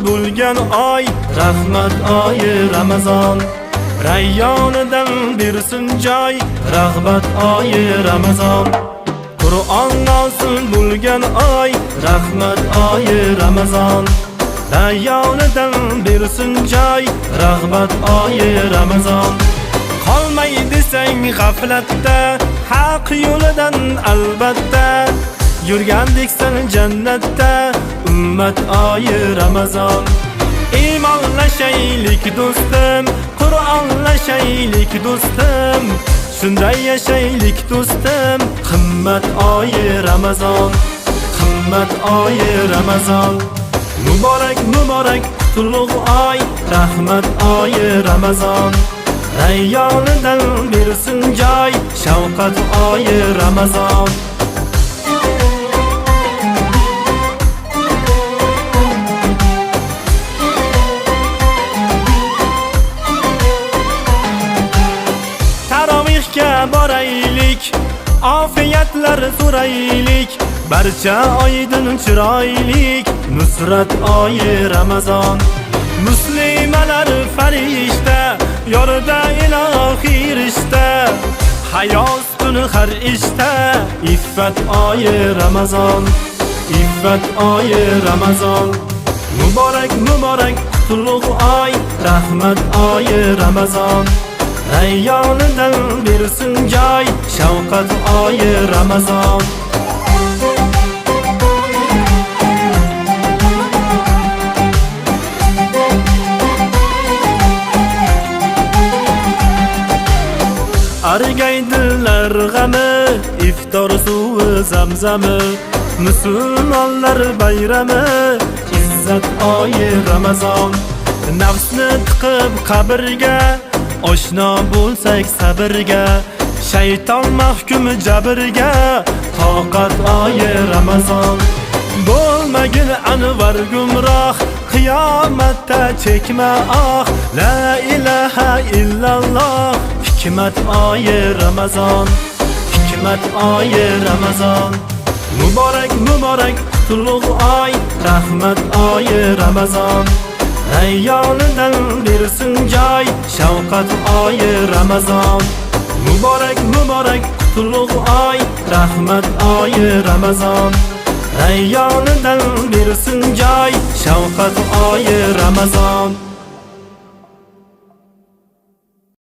bo'lgan oy, rahmat oyi Ramazon. Rayyonidan bersin joy, rag'bat oyi Ramazon. Qur'on nozil bo'lgan oy, rahmat oyi Ramazon. Rayyonidan bersin joy, rag'bat oyi Ramazon. Qolmay desang g'aflatda, haq yo'lidan albatta yurgandik sen jannatda, ummat oyi Ramazon. Iymonlashaylik do'stim, Qur'onlashaylik do'stim, shunday yashaylik do'stim, qimmat oyi Ramazon, qimmat oyi Ramazon. Muborak muborak qutlug' oy, rahmat oyi Ramazon. Rayyonidan bersin joy, shavqat oyi Ramazon. Tarovihga boraylik, ofiyatlar so'raylik, barcha oydin chiroylik, nusrat oyi Ramazon. Muslimalar farishta, yorida ilohiy rishta, hayo ustuni har ishda, iffat oyi Ramazon, iffat oyi Ramazon. Muborak muborak qutlug' oy, rahmat oyi Ramazon. Rayyonidan bersin joy, shavqat oyi Ramazon. Argaydilar g'ami, iftor suvi zamzami, musulmonlar bayrami, izzat oyi Ramazon. Nafsni tiqib qabrga, oshno bo'lsak sabrga, shayton mahkum jabrga, toqat oyi Ramazon. Bo'lmagin anvar gumroh, qiyomatda chekma ah, la ilaha illalloh. Hikmat oyi Ramazon, hikmat oyi Ramazon. Muborak muborak qutlug' oy, rahmat oyi Ramazon. Rayyonidan bersin joy, shavqat oyi Ramazon. Muborak muborak qutlug' oy, rahmat oyi Ramazon. Rayyonidan bersin joy, shavqat oyi Ramazon.